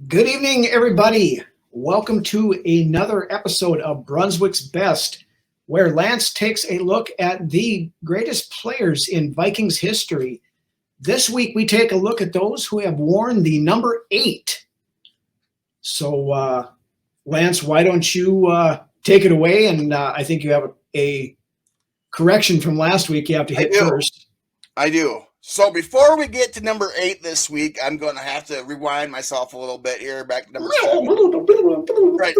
Good evening, everybody. Welcome to another episode of Brunswick's Best, where Lance takes a look at the greatest players in Vikings history. This week, we take a look at those who have worn the number 8. So, Lance, why don't you take it away? And I think you have a correction from last week you have to hit first. I do. So before we get to number 8 this week, I'm going to have to rewind myself a little bit here, back to number 7. Right.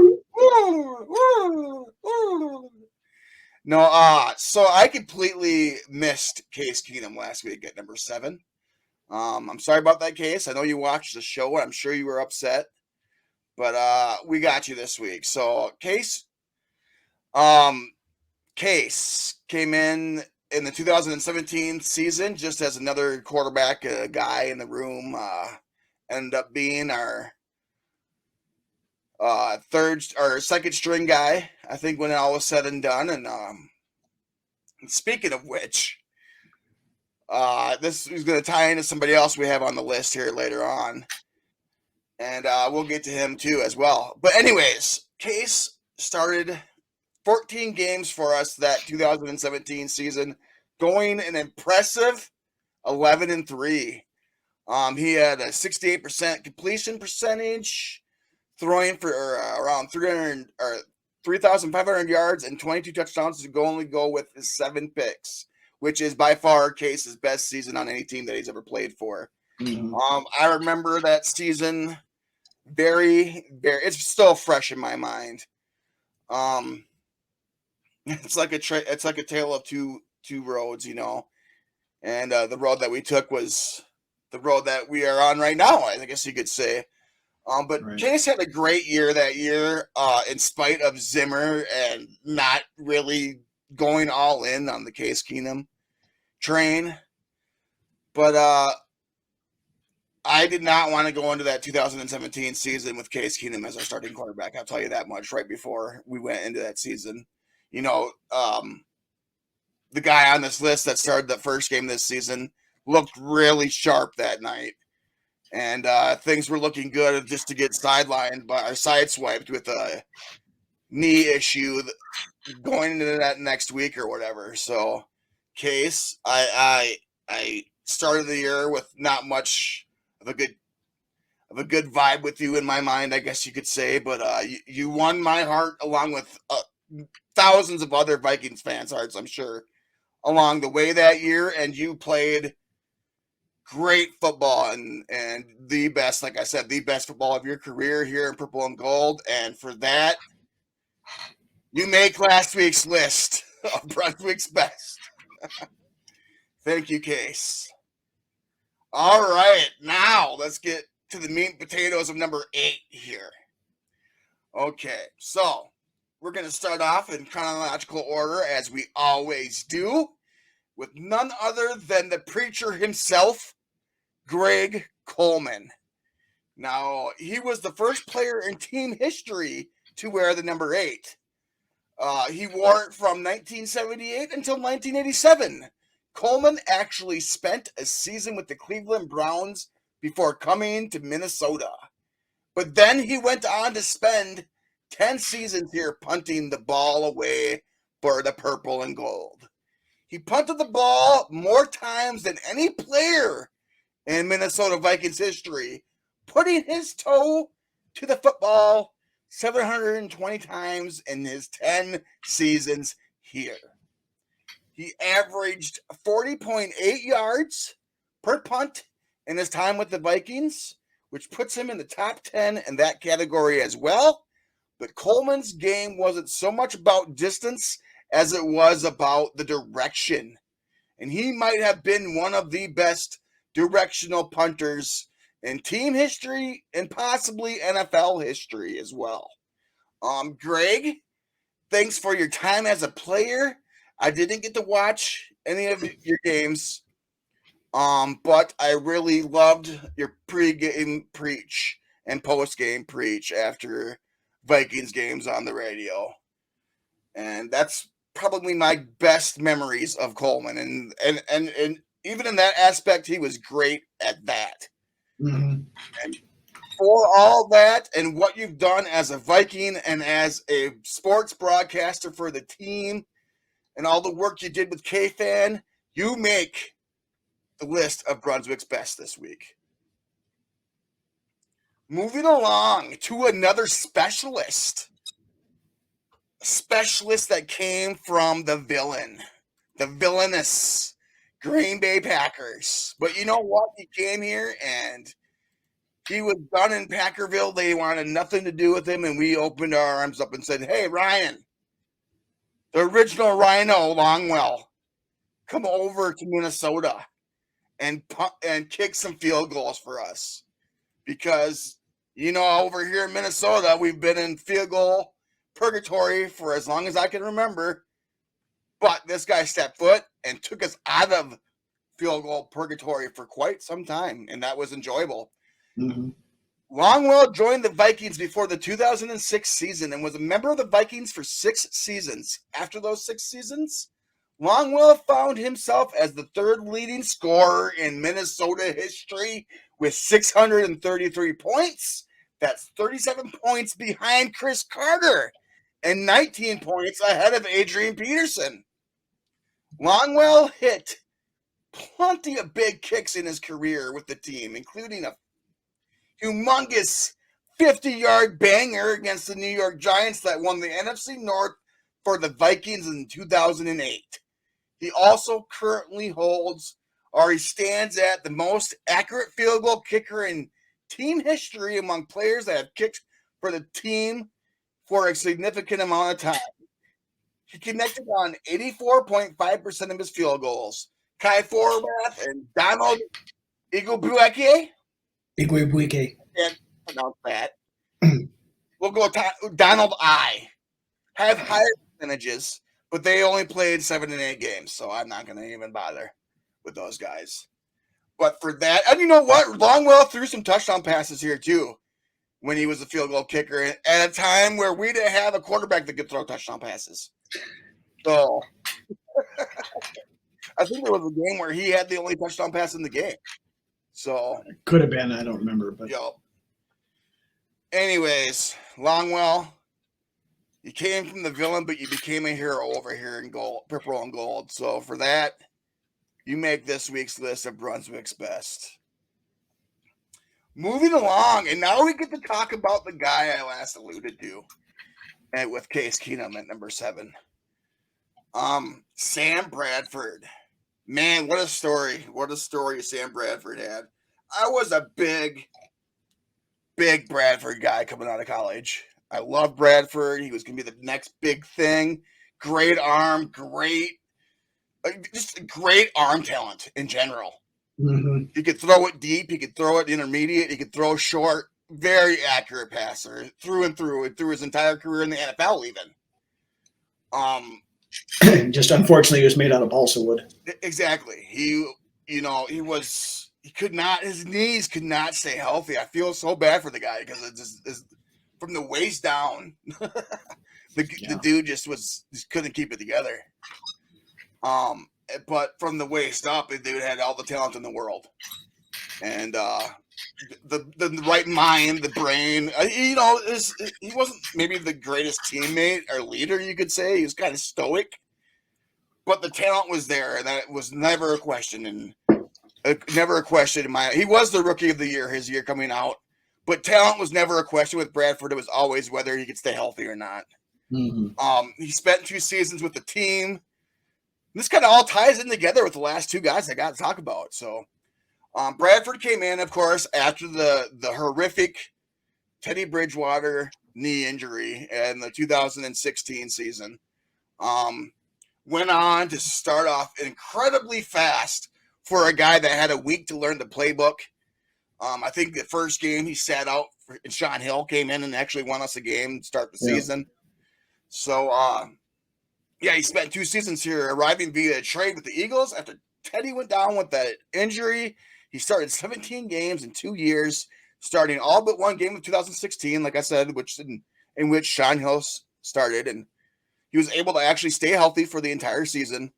No, so I completely missed Case Keenum last week at number 7. I'm sorry about that, Case. I know you watched the show, and I'm sure you were upset, but we got you this week. So Case came in the 2017 season just as another quarterback guy in the room. Ended up being our second string guy, I think, when all was said and done. And speaking of which, this is going to tie into somebody else we have on the list here later on, and we'll get to him too as well. But anyways, Case started 14 games for us that 2017 season, going an impressive 11-3. He had a 68% completion percentage, throwing for around 3,500 yards and 22 touchdowns to only go with his 7 picks, which is by far Case's best season on any team that he's ever played for. Mm-hmm. I remember that season very, very. It's still fresh in my mind. It's like a tale of two roads, and the road that we took was the road that we are on right now, I guess you could say. But Right. Case had a great year that year, in spite of Zimmer and not really going all in on the Case Keenum train. But I did not want to go into that 2017 season with Case Keenum as our starting quarterback. I'll tell you that much right before we went into that season. The guy on this list that started the first game this season looked really sharp that night. And things were looking good just to get sideswiped with a knee issue going into that next week or whatever. So, Case, I started the year with not much of a good vibe with you in my mind, I guess you could say. But you won my heart along with thousands of other Vikings fans' hearts, I'm sure, along the way that year. And you played great football and the best, like I said, the best football of your career here in purple and gold. And for that, you make last week's list of Brunswick's best. Thank you, Case. All right, now let's get to the meat and potatoes of number 8 here. Okay, so we're going to start off in chronological order, as we always do, with none other than the preacher himself, Greg Coleman. Now, he was the first player in team history to wear the number 8. He wore it from 1978 until 1987. Coleman actually spent a season with the Cleveland Browns before coming to Minnesota. But then he went on to spend 10 seasons here punting the ball away for the purple and gold. He punted the ball more times than any player in Minnesota Vikings history, putting his toe to the football 720 times in his 10 seasons here. He averaged 40.8 yards per punt in his time with the Vikings, which puts him in the top 10 in that category as well. But Coleman's game wasn't so much about distance as it was about the direction. And he might have been one of the best directional punters in team history and possibly NFL history as well. Greg, thanks for your time as a player. I didn't get to watch any of your games, but I really loved your pre-game preach and post-game preach after Vikings games on the radio. And that's probably my best memories of Coleman. And even in that aspect, he was great at that. Mm-hmm. And for all that and what you've done as a Viking and as a sports broadcaster for the team and all the work you did with K-Fan, you make the list of Brunswick's best this week. Moving along to another specialist. A specialist that came from the villainous Green Bay Packers. But you know what? He came here and he was done in Packerville. They wanted nothing to do with him, and we opened our arms up and said, hey, Ryan, the original Rhino Longwell, come over to Minnesota and kick some field goals for us. Because, you know, over here in Minnesota, we've been in field goal purgatory for as long as I can remember. But this guy stepped foot and took us out of field goal purgatory for quite some time, and that was enjoyable. Mm-hmm. Longwell joined the Vikings before the 2006 season and was a member of the Vikings for 6 seasons. After those 6 seasons, Longwell found himself as the third leading scorer in Minnesota history with 633 points. That's 37 points behind Chris Carter and 19 points ahead of Adrian Peterson. Longwell hit plenty of big kicks in his career with the team, including a humongous 50-yard banger against the New York Giants that won the NFC North for the Vikings in 2008. He also currently holds, or he stands at, the most accurate field goal kicker in team history among players that have kicked for the team for a significant amount of time. He connected on 84.5% of his field goals. Kai Forbath and Donald Igwebuike. Can't pronounce that. We'll go Donald I. Have higher percentages, but they only played 7 and 8 games, so I'm not going to even bother with those guys. But for that, and you know what? Longwell threw some touchdown passes here too when he was a field goal kicker at a time where we didn't have a quarterback that could throw touchdown passes. So I think there was a game where he had the only touchdown pass in the game. So could have been, I don't remember. But anyways, Longwell, you came from the villain, but you became a hero over here in gold, purple and gold. So for that, you make this week's list of Brunswick's best. Moving along, and now we get to talk about the guy I last alluded to, and with Case Keenum at number 7. Sam Bradford. Man, what a story. What a story Sam Bradford had. I was a big Bradford guy coming out of college. I love Bradford. He was going to be the next big thing. Great arm, just great arm talent in general. Mm-hmm. He could throw it deep. He could throw it intermediate. He could throw short. Very accurate passer through and through his entire career in the NFL even. Just unfortunately, he was made out of balsa wood. Exactly. His knees could not stay healthy. I feel so bad for the guy because it's from the waist down. The dude just couldn't keep it together. But from the waist up, the dude had all the talent in the world, and the right mind, the brain. He wasn't maybe the greatest teammate or leader, you could say. He was kind of stoic, but the talent was there, and that was never a question. And never a question he was the rookie of the year, his year coming out, but talent was never a question with Bradford. It was always whether he could stay healthy or not. Mm-hmm. He spent 2 seasons with the team. This kind of all ties in together with the last 2 guys I got to talk about. So Bradford came in, of course, after the horrific Teddy Bridgewater knee injury in the 2016 season. Went on to start off incredibly fast for a guy that had a week to learn the playbook. I think the first game he sat out, and Sean Hill came in and actually won us a game to start the season. So, he spent 2 seasons here, arriving via a trade with the Eagles. After Teddy went down with that injury, he started 17 games in 2 years, starting all but 1 game of 2016, like I said, in which Sean Hill started, and he was able to actually stay healthy for the entire season.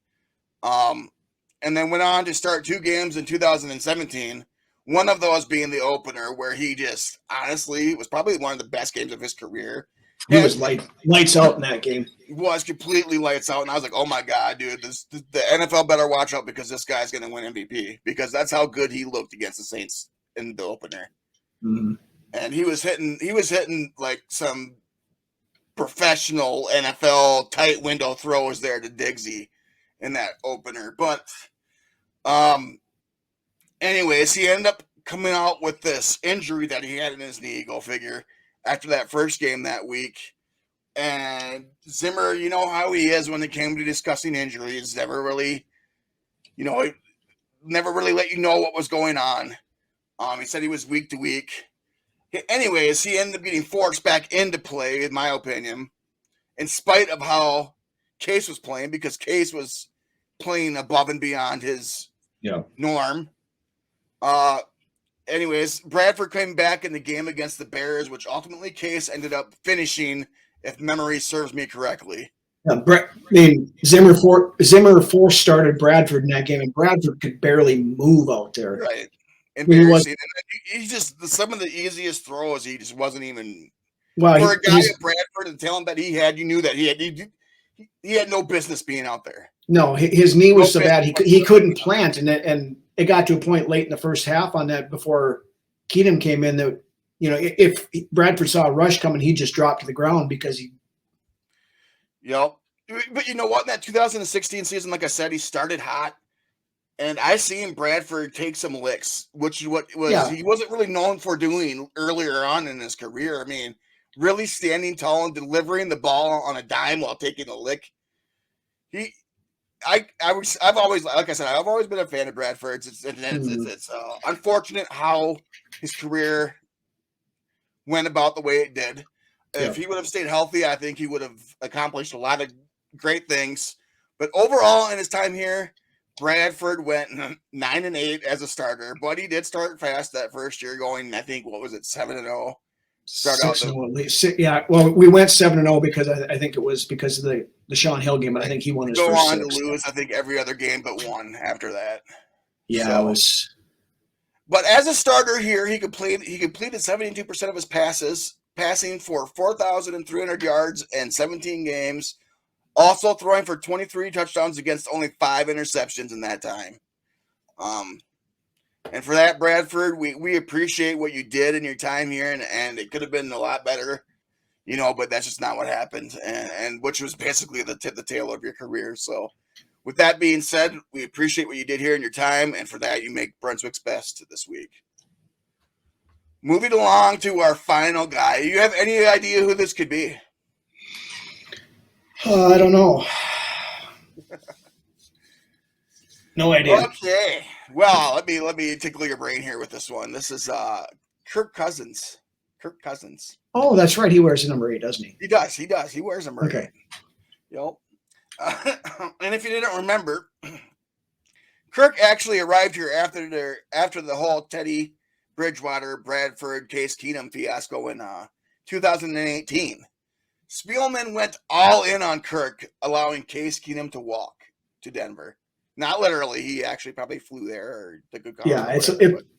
And then went on to start 2 games in 2017, One of those being the opener, where he just honestly was probably one of the best games of his career. He was lights out in that game. He was completely lights out, and I was like, "Oh my god, dude! The NFL better watch out because this guy's going to win MVP because that's how good he looked against the Saints in the opener." Mm-hmm. And he was hitting like some professional NFL tight window throws there to Diggsy in that opener. But anyways, he ended up coming out with this injury that he had in his knee, go figure, after that first game that week. And Zimmer, you know how he is when it came to discussing injuries, never really let you know what was going on. He said he was week to week. Anyways, he ended up getting forced back into play, in my opinion, in spite of how Case was playing, because Case was playing above and beyond his norm. Anyways, Bradford came back in the game against the Bears, which ultimately Case ended up finishing, if memory serves me correctly. Zimmer force started Bradford in that game, and Bradford could barely move out there. Right. Embarrassing. He just, some of the easiest throws, he just wasn't even. Well, for a guy at Bradford and talent that he had, you knew that he had no business being out there. No, his knee was so bad he couldn't plant, and it got to a point late in the first half on that before Keenum came in that if Bradford saw a rush coming, he'd just drop to the ground because he. Yep. But you know what? In that 2016 season, like I said, he started hot. And I seen Bradford take some licks, which he wasn't really known for doing earlier on in his career. I mean, really standing tall and delivering the ball on a dime while taking a lick. I've always been a fan of Bradford's. It's unfortunate how his career went about the way it did. If he would have stayed healthy, I think he would have accomplished a lot of great things. But overall, in his time here, Bradford went 9-8 as a starter, but he did start fast that first year, going, I think, 7-0. Start out at least. Yeah, well, we went 7-0 because I think it was because of the Sean Hill game, but I think he won his first go on six. To lose, I think, every other game but one after that. Yeah, it was. But as a starter here, he completed 72% of his passes, passing for 4,300 yards and 17 games. Also throwing for 23 touchdowns against only 5 interceptions in that time. And for that, Bradford, we appreciate what you did in your time here, and it could have been a lot better, but that's just not what happened, and which was basically the tail of your career. So with that being said, we appreciate what you did here in your time, and for that, you make Brunswick's best this week. Moving along to our final guy. You have any idea who this could be? I don't know. No idea. Okay. Well, let me tickle your brain here with this one. This is Kirk Cousins. Kirk Cousins. Oh, that's right. He wears the number 8, doesn't he? He does. He wears number 8. Yep. And if you didn't remember, Kirk actually arrived here after the whole Teddy Bridgewater, Bradford, Case Keenum fiasco in 2018. Spielman went all in on Kirk, allowing Case Keenum to walk to Denver. Not literally. He actually probably flew there or took a car. Yeah,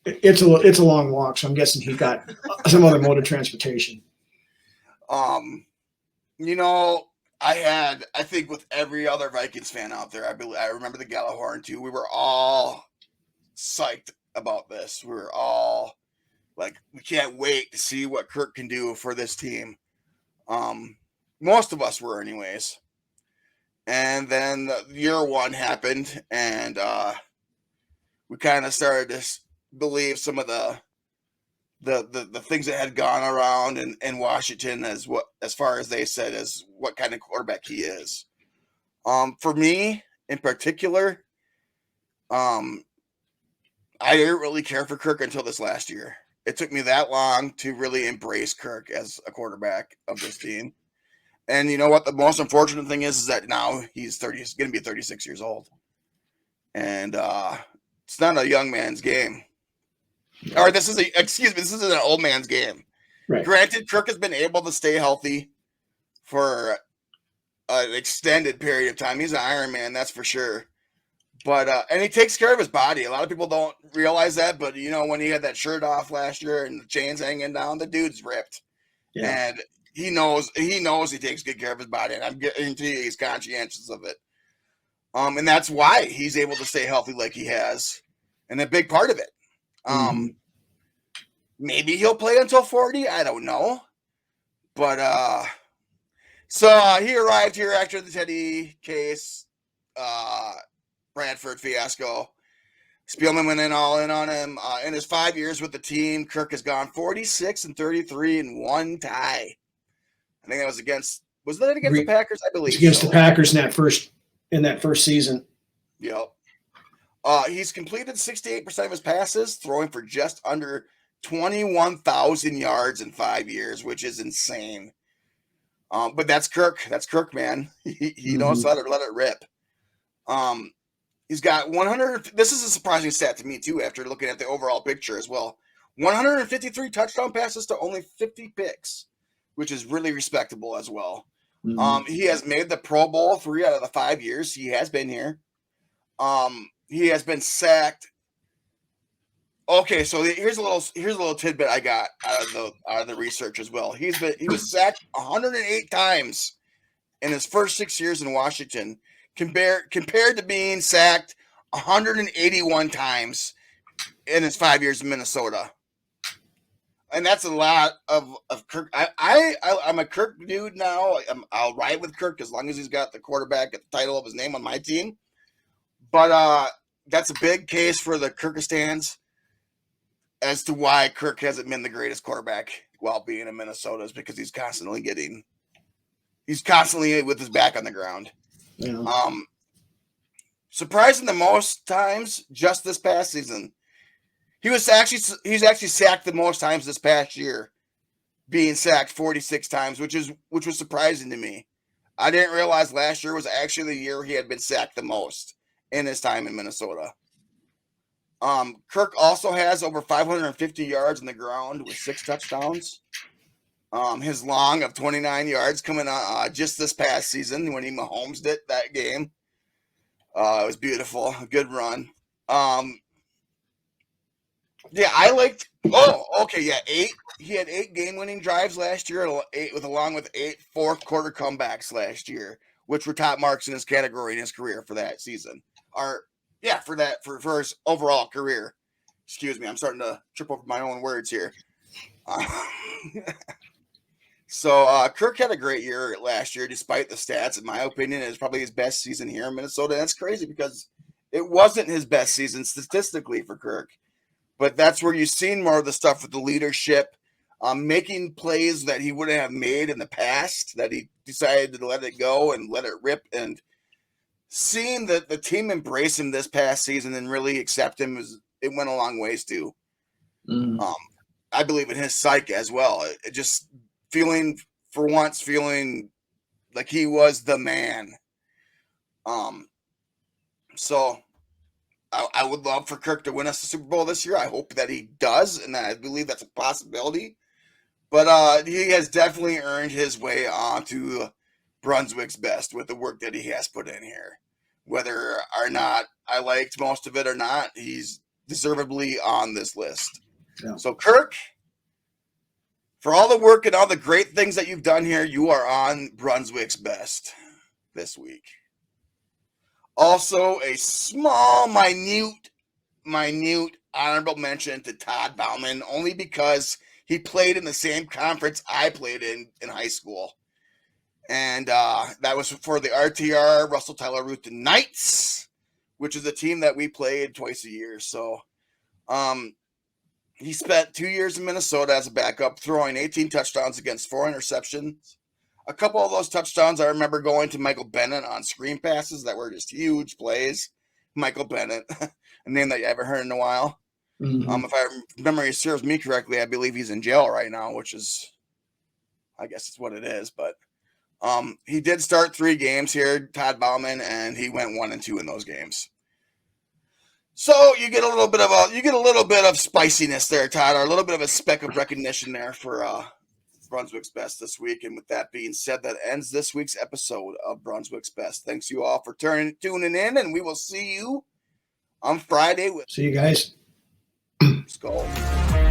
it's a long walk, so I'm guessing he got some other mode of transportation. I think with every other Vikings fan out there, I remember the Gallahorn too. We were all psyched about this. We were all like, we can't wait to see what Kirk can do for this team. Most of us were anyways. And then year one happened, and we kind of started to believe some of the things that had gone around in Washington as far as they said as what kind of quarterback he is. For me in particular, I didn't really care for Kirk until this last year. It took me that long to really embrace Kirk as a quarterback of this team. And you know what? The most unfortunate thing is that now he's going to be 36 years old. And it's not a young man's game. Or this isn't an old man's game. Right. Granted, Kirk has been able to stay healthy for an extended period of time. He's an Iron Man, that's for sure. But and he takes care of his body. A lot of people don't realize that, but when he had that shirt off last year and the chains hanging down, the dude's ripped. Yeah. And he knows he takes good care of his body, and I'm guarantee he's conscientious of it. And that's why he's able to stay healthy like he has, and a big part of it. Maybe he'll play until 40. I don't know, but so he arrived here after the Teddy Case, Bradford fiasco. Spielman went all in on him. In his 5 years with the team, Kirk has gone 46-33 and one tie. I think that was against the Packers? I believe against the Packers in that first season. Yep. He's completed 68% of his passes, throwing for just under 21,000 yards in 5 years, which is insane. But that's Kirk. That's Kirk, man. He knows how to let it rip. He's got 100. This is a surprising stat to me too. After looking at the overall picture as well, 153 touchdown passes to only 50 picks, which is really respectable as well. He has made the Pro Bowl 3 out of the 5 years he has been here. He has been sacked. Okay, so here's a little tidbit I got out of the research as well. He was sacked 108 times in his first 6 years in Washington, compared to being sacked 181 times in his 5 years in Minnesota. And that's a lot of Kirk. I'm a Kirk dude now. I'll ride with Kirk as long as he's got the quarterback at the title of his name on my team. But that's a big case for the Kirkistans as to why Kirk hasn't been the greatest quarterback while being in Minnesota, is because he's constantly with his back on the ground. Yeah. Surprising the most times just this past season. He's actually sacked the most times this past year, being sacked 46 times, which was surprising to me. I didn't realize last year was actually the year he had been sacked the most in his time in Minnesota. Kirk also has over 550 yards on the ground with 6 touchdowns. His long of 29 yards coming on just this past season when he Mahomes'd it that game. It was beautiful. A good run. Yeah, I liked. Oh, okay, yeah, 8. He had 8 game-winning drives last year, along with 8 fourth-quarter comebacks last year, which were top marks in his category in his career for that season. For his overall career. Excuse me, I'm starting to trip over my own words here. So Kirk had a great year last year, despite the stats. In my opinion, it was probably his best season here in Minnesota. And that's crazy because it wasn't his best season statistically for Kirk. But that's where you've seen more of the stuff with the leadership, making plays that he wouldn't have made in the past, that he decided to let it go and let it rip. And seeing the team embrace him this past season and really accept him, it went a long ways too. I believe in his psyche as well. It just feeling like he was the man. So I would love for Kirk to win us the Super Bowl this year. I hope that he does, and I believe that's a possibility. But he has definitely earned his way onto Brunswick's best with the work that he has put in here. Whether or not I liked most of it or not, he's deservedly on this list. Yeah. So, Kirk, for all the work and all the great things that you've done here, you are on Brunswick's best this week. Also, a small, minute honorable mention to Todd Bauman, only because he played in the same conference I played in high school. And that was for the RTR Russell Tyler Ruth Knights, which is a team that we played twice a year. So he spent 2 years in Minnesota as a backup, throwing 18 touchdowns against 4 interceptions. A couple of those touchdowns I remember going to Michael Bennett on screen passes that were just huge plays. Michael Bennett, a name that you haven't heard in a while. If memory serves me correctly, I believe he's in jail right now, which is, I guess it's what it is. But he did start 3 games here, Todd Bauman, and he went 1-2 in those games. So you get a little bit of spiciness there, Todd, or a little bit of a speck of recognition there for Brunswick's Best this week. And with that being said, that ends this week's episode of Brunswick's Best. Thanks you all for tuning in, and we will see you on Friday with See you guys. SKOL.